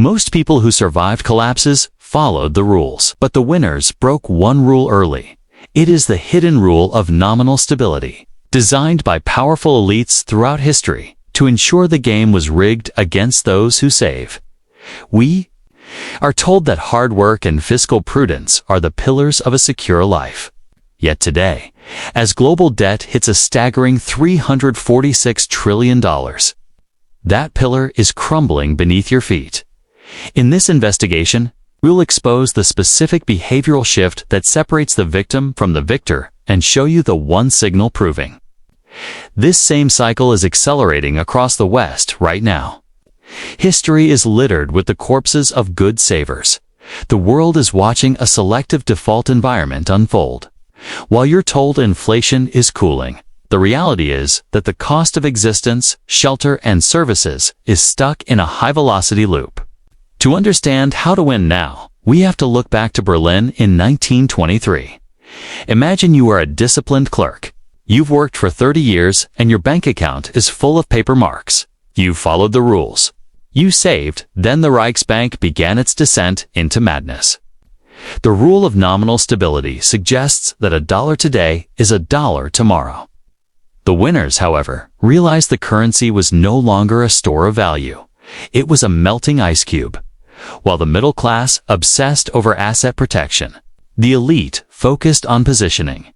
Most people who survived collapses followed the rules, but the winners broke one rule early. It is the hidden rule of nominal stability, designed by powerful elites throughout history to ensure the game was rigged against those who save. We are told that hard work and fiscal prudence are the pillars of a secure life. Yet today, as global debt hits a staggering $346 trillion, that pillar is crumbling beneath your feet. In this investigation, we'll expose the specific behavioral shift that separates the victim from the victor and show you the one signal proving this same cycle is accelerating across the West right now. History is littered with the corpses of good savers. The world is watching a selective default environment unfold. While you're told inflation is cooling, the reality is that the cost of existence, shelter, and services is stuck in a high-velocity loop. To understand how to win now, we have to look back to Berlin in 1923. Imagine you are a disciplined clerk. You've worked for 30 years and your bank account is full of paper marks. You followed the rules. You saved, then the Reichsbank began its descent into madness. The rule of nominal stability suggests that $1 today is $1 tomorrow. The winners, however, realized the currency was no longer a store of value. It was a melting ice cube. While the middle class obsessed over asset protection, the elite focused on positioning.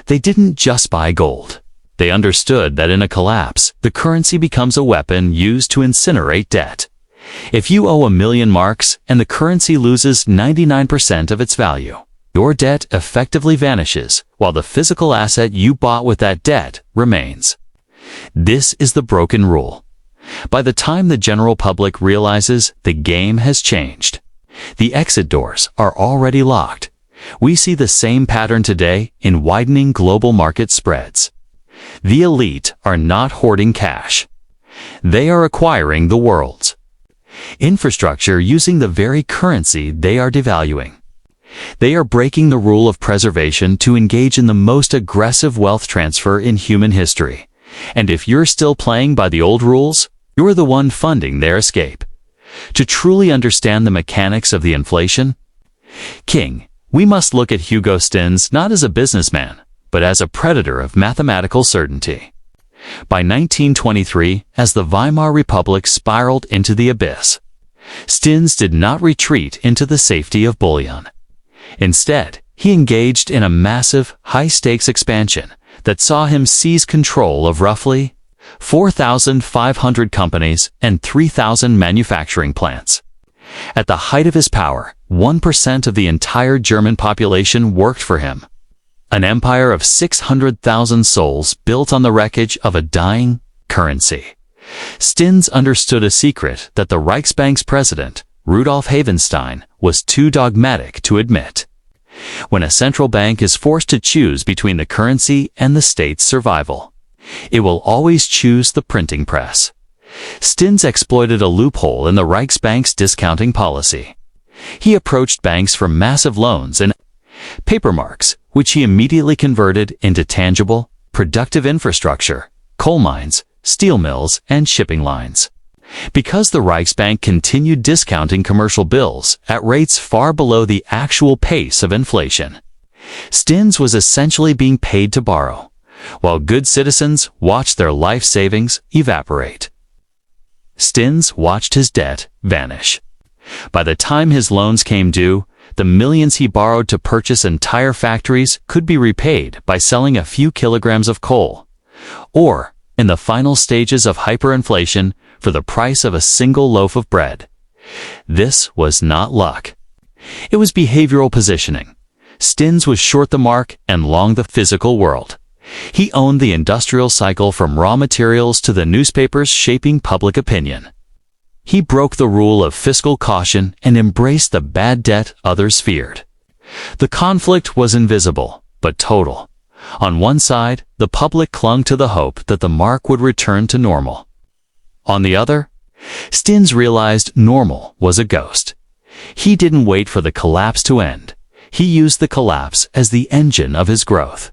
They didn't just buy gold. They understood that in a collapse, the currency becomes a weapon used to incinerate debt. If you owe 1,000,000 marks and the currency loses 99% of its value, your debt effectively vanishes while the physical asset you bought with that debt remains. This is the broken rule. By the time the general public realizes the game has changed, the exit doors are already locked. We see the same pattern today in widening global market spreads. The elite are not hoarding cash. They are acquiring the world's infrastructure using the very currency they are devaluing. They are breaking the rule of preservation to engage in the most aggressive wealth transfer in human history. And if you're still playing by the old rules, you're the one funding their escape. To truly understand the mechanics of the inflation king, we must look at Hugo Stinnes not as a businessman, but as a predator of mathematical certainty. By 1923, as the Weimar Republic spiraled into the abyss, Stinnes did not retreat into the safety of bullion. Instead, he engaged in a massive, high-stakes expansion that saw him seize control of roughly 4,500 companies and 3,000 manufacturing plants. At the height of his power, 1% of the entire German population worked for him. An empire of 600,000 souls built on the wreckage of a dying currency. Stinnes understood a secret that the Reichsbank's president, Rudolf Havenstein, was too dogmatic to admit. When a central bank is forced to choose between the currency and the state's survival, it will always choose the printing press. Stinnes exploited a loophole in the Reichsbank's discounting policy. He approached banks for massive loans and paper marks, which he immediately converted into tangible, productive infrastructure, coal mines, steel mills, and shipping lines. Because the Reichsbank continued discounting commercial bills at rates far below the actual pace of inflation, Stinnes was essentially being paid to borrow, while good citizens watched their life savings evaporate. Stinnes watched his debt vanish. By the time his loans came due, the millions he borrowed to purchase entire factories could be repaid by selling a few kilograms of coal, or, in the final stages of hyperinflation, for the price of a single loaf of bread. This was not luck. It was behavioral positioning. Stinnes was short the mark and long the physical world. He owned the industrial cycle from raw materials to the newspapers shaping public opinion. He broke the rule of fiscal caution and embraced the bad debt others feared. The conflict was invisible, but total. On one side, the public clung to the hope that the mark would return to normal. On the other, Stinnes realized normal was a ghost. He didn't wait for the collapse to end. He used the collapse as the engine of his growth.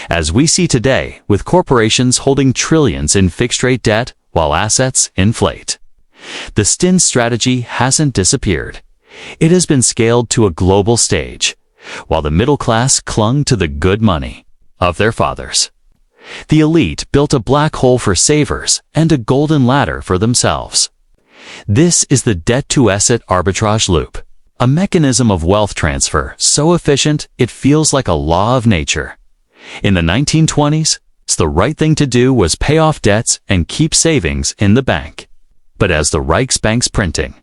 As we see today, with corporations holding trillions in fixed-rate debt while assets inflate. The Stinnes strategy hasn't disappeared. It has been scaled to a global stage, while the middle class clung to the good money of their fathers. The elite built a black hole for savers and a golden ladder for themselves. This is the debt-to-asset arbitrage loop, a mechanism of wealth transfer so efficient it feels like a law of nature. In the 1920s, the right thing to do was pay off debts and keep savings in the bank. But as the Reichsbank's printing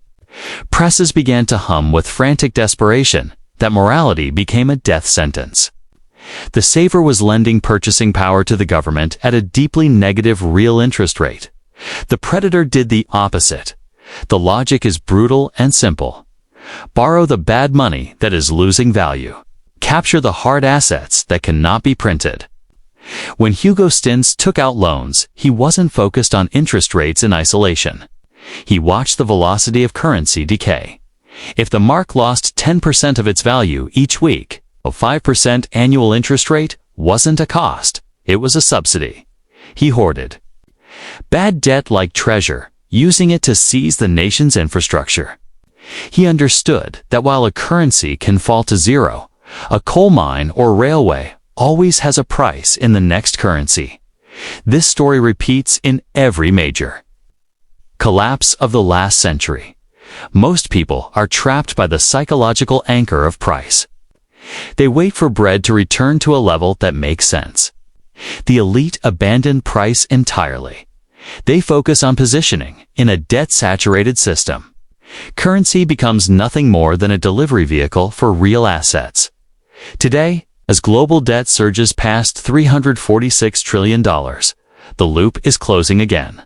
presses began to hum with frantic desperation, that morality became a death sentence. The saver was lending purchasing power to the government at a deeply negative real interest rate. The predator did the opposite. The logic is brutal and simple. Borrow the bad money that is losing value. Capture the hard assets that cannot be printed. When Hugo Stinnes took out loans, he wasn't focused on interest rates in isolation. He watched the velocity of currency decay. If the mark lost 10% of its value each week, a 5% annual interest rate wasn't a cost, it was a subsidy. He hoarded bad debt like treasure, using it to seize the nation's infrastructure. He understood that while a currency can fall to zero, a coal mine or railway always has a price in the next currency. This story repeats in every major collapse of the last century. Most people are trapped by the psychological anchor of price. They wait for bread to return to a level that makes sense. The elite abandon price entirely. They focus on positioning in a debt-saturated system. Currency becomes nothing more than a delivery vehicle for real assets. Today, as global debt surges past $346 trillion, the loop is closing again.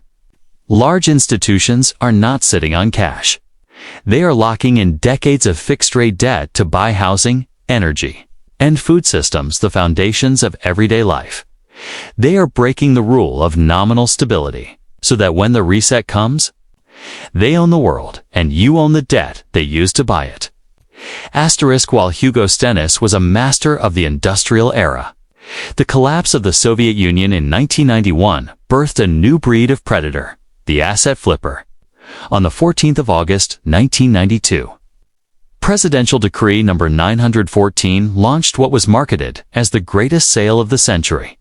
Large institutions are not sitting on cash. They are locking in decades of fixed-rate debt to buy housing, energy, and food systems, the foundations of everyday life. They are breaking the rule of nominal stability, so that when the reset comes, they own the world and you own the debt they used to buy it. Asterisk. While Hugo Stinnes was a master of the industrial era, the collapse of the Soviet Union in 1991 birthed a new breed of predator, the asset flipper. On the 14th of August, 1992, Presidential Decree No. 914 launched what was marketed as the greatest sale of the century.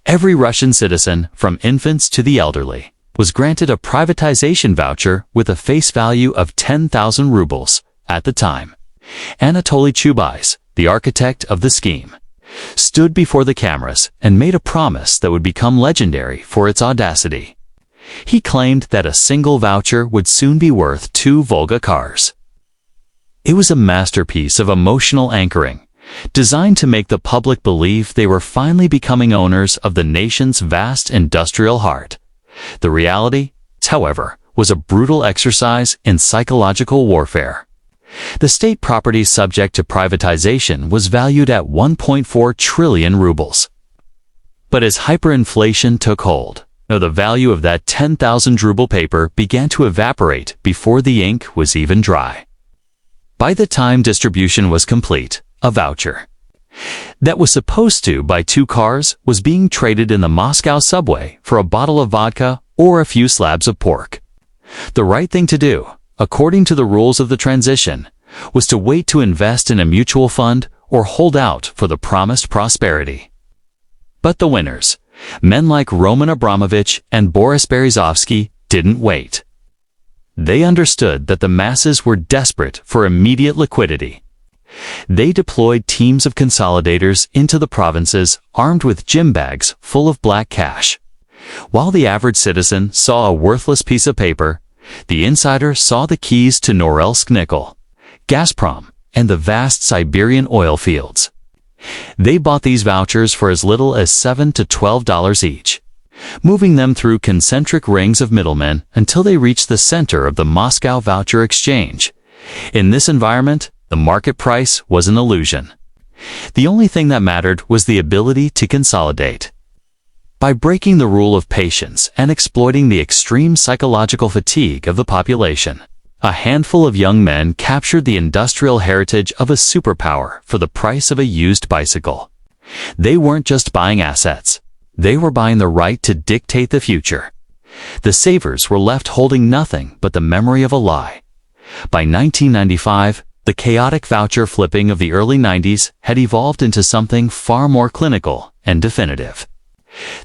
Every Russian citizen, from infants to the elderly, was granted a privatization voucher with a face value of 10,000 rubles. At the time, Anatoly Chubais, the architect of the scheme, stood before the cameras and made a promise that would become legendary for its audacity. He claimed that a single voucher would soon be worth 2 Volga cars. It was a masterpiece of emotional anchoring, designed to make the public believe they were finally becoming owners of the nation's vast industrial heart. The reality, however, was a brutal exercise in psychological warfare. The state property subject to privatization was valued at 1.4 trillion rubles. But as hyperinflation took hold, the value of that 10,000 ruble paper began to evaporate before the ink was even dry. By the time distribution was complete, a voucher that was supposed to buy 2 cars was being traded in the Moscow subway for a bottle of vodka or a few slabs of pork. The right thing to do, according to the rules of the transition, was to wait to invest in a mutual fund or hold out for the promised prosperity. But the winners, men like Roman Abramovich and Boris Berezovsky, didn't wait. They understood that the masses were desperate for immediate liquidity. They deployed teams of consolidators into the provinces armed with gym bags full of black cash. While the average citizen saw a worthless piece of paper, the insider saw the keys to Norilsk nickel, Gazprom, and the vast Siberian oil fields. They bought these vouchers for as little as $7 to $12 each, moving them through concentric rings of middlemen until they reached the center of the Moscow voucher exchange. In this environment, the market price was an illusion. The only thing that mattered was the ability to consolidate. By breaking the rule of patience and exploiting the extreme psychological fatigue of the population, a handful of young men captured the industrial heritage of a superpower for the price of a used bicycle. They weren't just buying assets. They were buying the right to dictate the future. The savers were left holding nothing but the memory of a lie. By 1995, the chaotic voucher flipping of the early 90s had evolved into something far more clinical and definitive.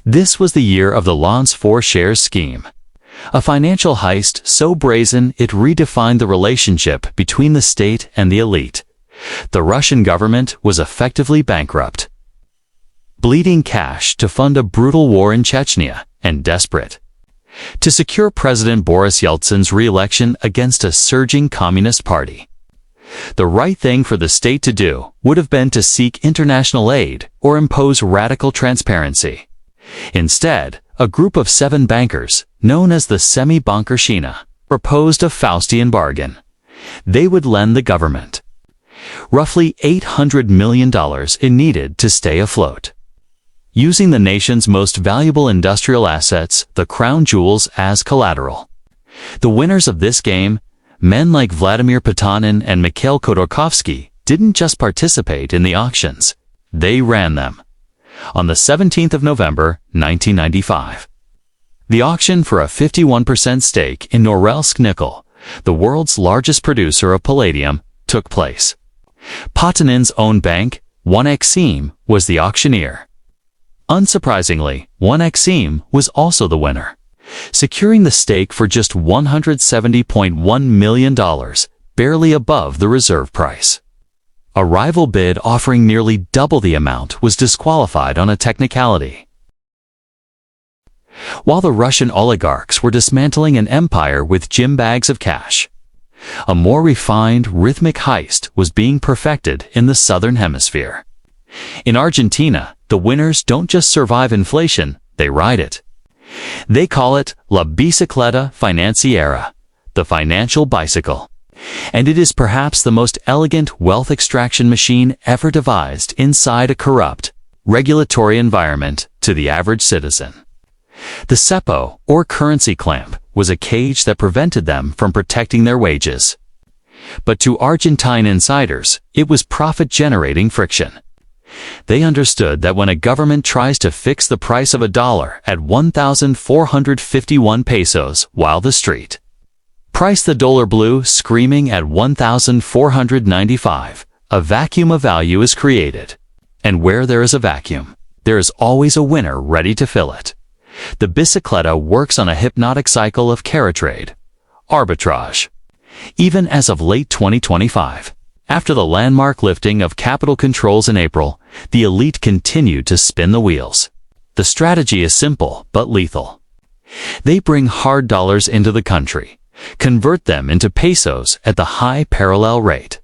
This was the year of the Lance 4 shares scheme, a financial heist so brazen it redefined the relationship between the state and the elite. The Russian government was effectively bankrupt, bleeding cash to fund a brutal war in Chechnya, and desperate to secure President Boris Yeltsin's re-election against a surging communist party. The right thing for the state to do would have been to seek international aid or impose radical transparency. Instead, a group of 7 bankers, known as the Semi-Bankershina, proposed a Faustian bargain. They would lend the government roughly $800 million it needed to stay afloat, using the nation's most valuable industrial assets, the crown jewels, as collateral. The winners of this game, men like Vladimir Potanin and Mikhail Khodorkovsky, didn't just participate in the auctions, they ran them. On the 17th of November, 1995, the auction for a 51% stake in Norilsk Nickel, the world's largest producer of palladium, took place. Potanin's own bank, 1xim, was the auctioneer. Unsurprisingly, 1xim was also the winner, securing the stake for just $170.1 million, barely above the reserve price. A rival bid offering nearly double the amount was disqualified on a technicality. While the Russian oligarchs were dismantling an empire with gym bags of cash, a more refined, rhythmic heist was being perfected in the Southern Hemisphere. In Argentina, the winners don't just survive inflation, they ride it. They call it La Bicicleta Financiera, the financial bicycle. And it is perhaps the most elegant wealth extraction machine ever devised inside a corrupt, regulatory environment to the average citizen. The cepo, or currency clamp, was a cage that prevented them from protecting their wages. But to Argentine insiders, it was profit-generating friction. They understood that when a government tries to fix the price of a dollar at 1,451 pesos while the street price the dollar blue screaming at 1,495, a vacuum of value is created. And where there is a vacuum, there is always a winner ready to fill it. The bicicleta works on a hypnotic cycle of carry trade, arbitrage. Even as of late 2025, after the landmark lifting of capital controls in April, the elite continued to spin the wheels. The strategy is simple but lethal. They bring hard dollars into the country, convert them into pesos at the high parallel rate,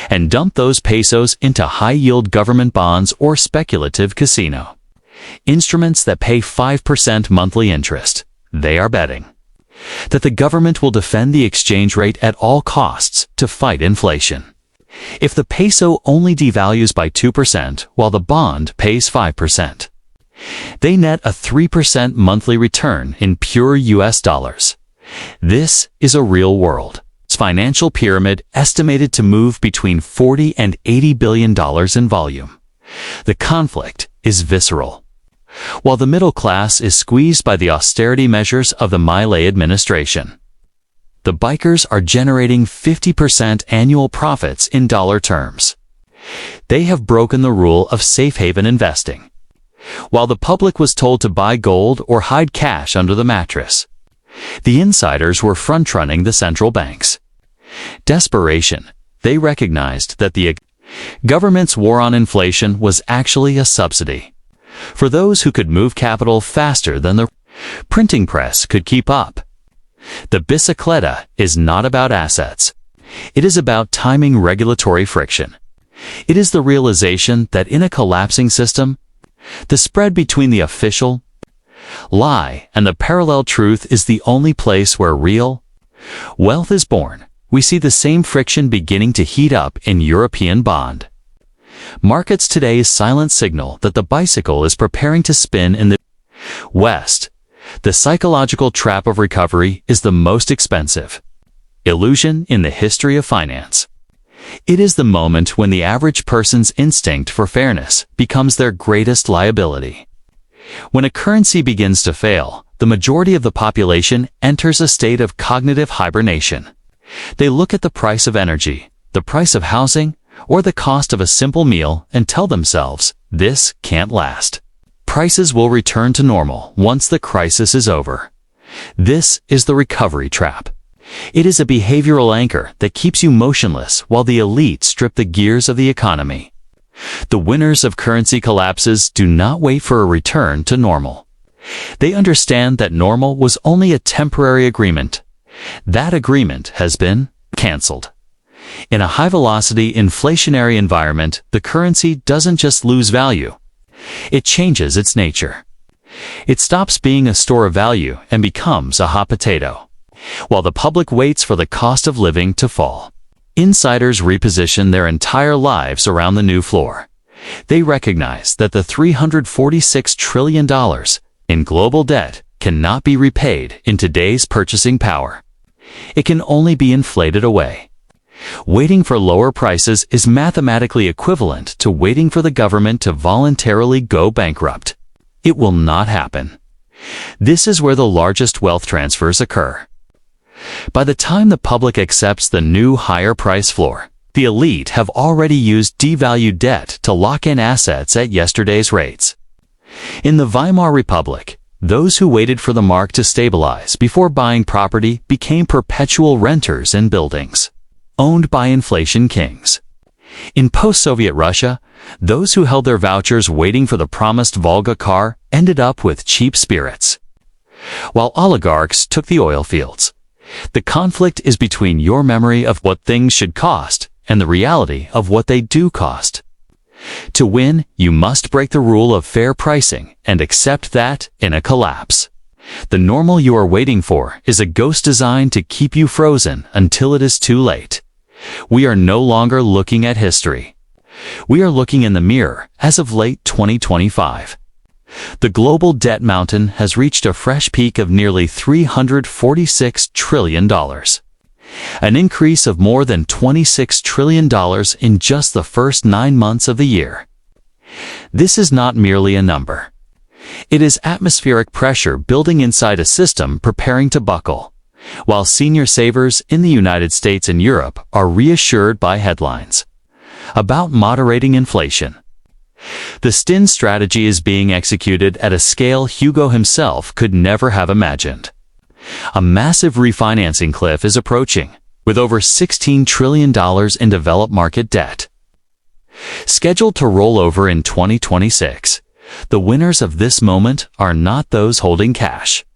and dump those pesos into high-yield government bonds or speculative casino instruments that pay 5% monthly interest. They are betting that the government will defend the exchange rate at all costs to fight inflation. If the peso only devalues by 2% while the bond pays 5%, they net a 3% monthly return in pure US dollars. This is a real world financial pyramid estimated to move between $40 and $80 billion in volume. The conflict is visceral. While the middle class is squeezed by the austerity measures of the Milei administration, the bikers are generating 50% annual profits in dollar terms. They have broken the rule of safe haven investing. While the public was told to buy gold or hide cash under the mattress, the insiders were front-running the central banks. Desperation, they recognized that the government's war on inflation was actually a subsidy for those who could move capital faster than the printing press could keep up. The bicicleta is not about assets. It is about timing regulatory friction. It is the realization that in a collapsing system, the spread between the official lie and the parallel truth is the only place where real wealth is born. We see the same friction beginning to heat up in European bond markets today's silent signal that the bicycle is preparing to spin in the West. The psychological trap of recovery is the most expensive illusion in the history of finance. It is the moment when the average person's instinct for fairness becomes their greatest liability. When a currency begins to fail, the majority of the population enters a state of cognitive hibernation. They look at the price of energy, the price of housing, or the cost of a simple meal and tell themselves, this can't last. Prices will return to normal once the crisis is over. This is the recovery trap. It is a behavioral anchor that keeps you motionless while the elite strip the gears of the economy. The winners of currency collapses do not wait for a return to normal. They understand that normal was only a temporary agreement. That agreement has been canceled. In a high-velocity inflationary environment, the currency doesn't just lose value. It changes its nature. It stops being a store of value and becomes a hot potato, while the public waits for the cost of living to fall. Insiders reposition their entire lives around the new floor. They recognize that the $346 trillion in global debt cannot be repaid in today's purchasing power. It can only be inflated away. Waiting for lower prices is mathematically equivalent to waiting for the government to voluntarily go bankrupt. It will not happen. This is where the largest wealth transfers occur. By the time the public accepts the new higher price floor, the elite have already used devalued debt to lock in assets at yesterday's rates. In the Weimar Republic, those who waited for the mark to stabilize before buying property became perpetual renters in buildings, owned by inflation kings. In post-Soviet Russia, those who held their vouchers waiting for the promised Volga car ended up with cheap spirits, while oligarchs took the oil fields. The conflict is between your memory of what things should cost and the reality of what they do cost. To win, you must break the rule of fair pricing and accept that in a collapse, the normal you are waiting for is a ghost designed to keep you frozen until it is too late. We are no longer looking at history. We are looking in the mirror as of late 2025. The global debt mountain has reached a fresh peak of nearly $346 trillion, an increase of more than $26 trillion in just the first 9 months of the year. This is not merely a number. It is atmospheric pressure building inside a system preparing to buckle, while senior savers in the United States and Europe are reassured by headlines about moderating inflation. The Stinnes strategy is being executed at a scale Hugo himself could never have imagined. A massive refinancing cliff is approaching, with over $16 trillion in developed market debt scheduled to roll over in 2026. The winners of this moment are not those holding cash.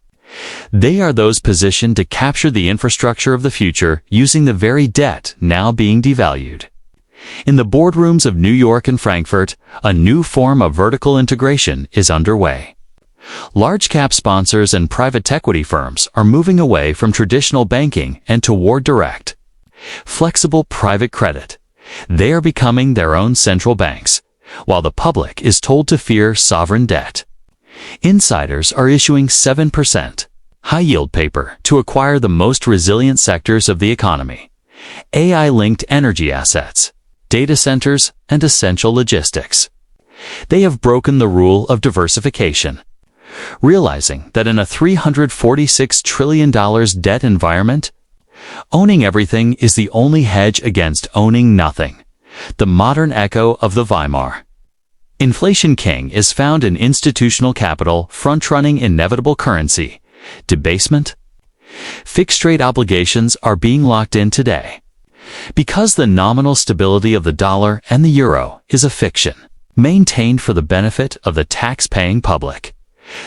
They are those positioned to capture the infrastructure of the future using the very debt now being devalued. In the boardrooms of New York and Frankfurt, a new form of vertical integration is underway. Large-cap sponsors and private equity firms are moving away from traditional banking and toward direct, flexible private credit. They are becoming their own central banks, while the public is told to fear sovereign debt. Insiders are issuing 7% high-yield paper to acquire the most resilient sectors of the economy: AI-linked energy assets, data centers, and essential logistics. They have broken the rule of diversification, realizing that in a $346 trillion debt environment, owning everything is the only hedge against owning nothing. The modern echo of the Weimar inflation king is found in institutional capital front-running inevitable currency debasement. Fixed-rate obligations are being locked in today, because the nominal stability of the dollar and the euro is a fiction, maintained for the benefit of the tax-paying public.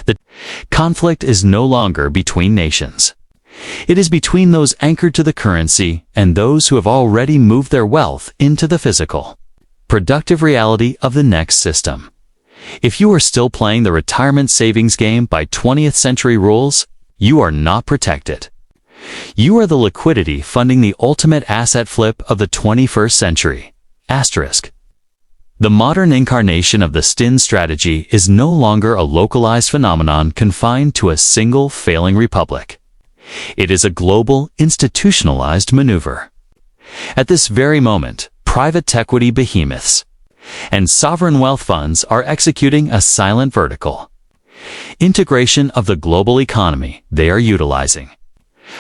The conflict is no longer between nations. It is between those anchored to the currency and those who have already moved their wealth into the physical, productive reality of the next system. If you are still playing the retirement savings game by 20th century rules, you are not protected. You are the liquidity funding the ultimate asset flip of the 21st century. Asterisk. The modern incarnation of the Stinnes strategy is no longer a localized phenomenon confined to a single failing republic. It is a global, institutionalized maneuver. At this very moment, private equity behemoths and sovereign wealth funds are executing a silent vertical. Integration of the global economy they are utilizing.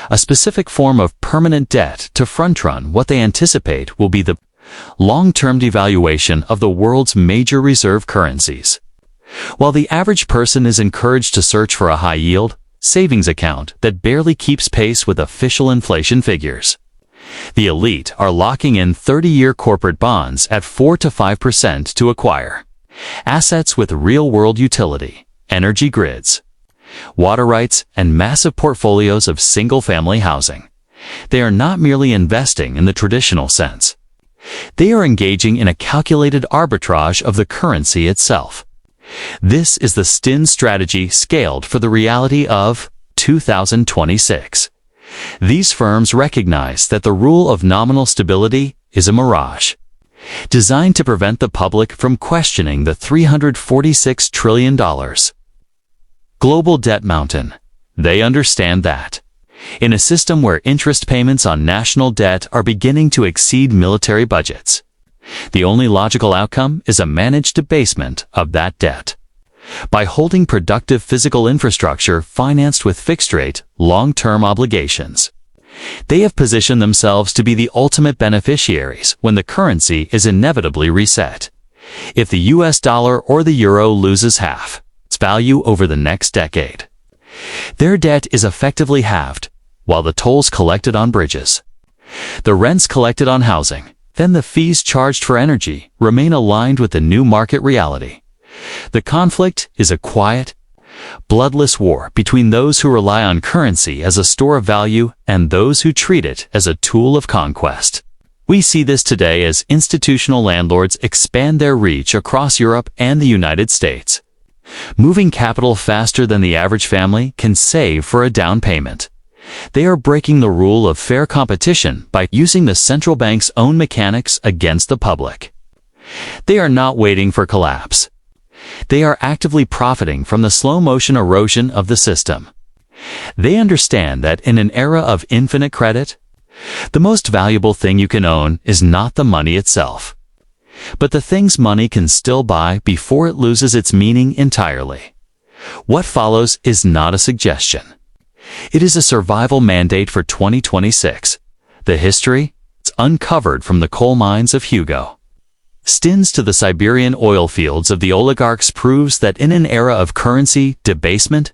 A specific form of permanent debt to front-run what they anticipate will be the long-term devaluation of the world's major reserve currencies. While the average person is encouraged to search for a high-yield savings account that barely keeps pace with official inflation figures, the elite are locking in 30-year corporate bonds at 4 to 5% to acquire assets with real-world utility, energy grids, water rights, and massive portfolios of single-family housing. They are not merely investing in the traditional sense. They are engaging in a calculated arbitrage of the currency itself. This is the Stinnes strategy scaled for the reality of 2026. These firms recognize that the rule of nominal stability is a mirage, designed to prevent the public from questioning the $346 trillion global debt mountain. They understand that, in a system where interest payments on national debt are beginning to exceed military budgets, the only logical outcome is a managed debasement of that debt. By holding productive physical infrastructure financed with fixed-rate, long-term obligations, they have positioned themselves to be the ultimate beneficiaries when the currency is inevitably reset. If the US dollar or the euro loses half its value over the next decade, their debt is effectively halved, while the tolls collected on bridges, the rents collected on housing, then the fees charged for energy remain aligned with the new market reality. The conflict is a quiet, bloodless war between those who rely on currency as a store of value and those who treat it as a tool of conquest. We see this today as institutional landlords expand their reach across Europe and the United States, moving capital faster than the average family can save for a down payment. They are breaking the rule of fair competition by using the central bank's own mechanics against the public. They are not waiting for collapse. They are actively profiting from the slow-motion erosion of the system. They understand that in an era of infinite credit, the most valuable thing you can own is not the money itself, but the things money can still buy before it loses its meaning entirely. What follows is not a suggestion. It is a survival mandate for 2026. The history is uncovered from the coal mines of Hugo Stinnes to the Siberian oil fields of the oligarchs proves that in an era of currency debasement,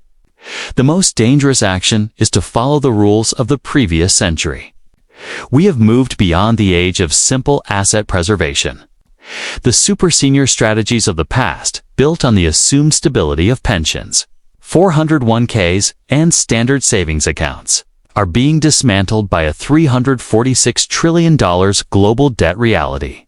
the most dangerous action is to follow the rules of the previous century. We have moved beyond the age of simple asset preservation. The super senior strategies of the past, built on the assumed stability of pensions, 401ks, and standard savings accounts, are being dismantled by a $346 trillion global debt reality.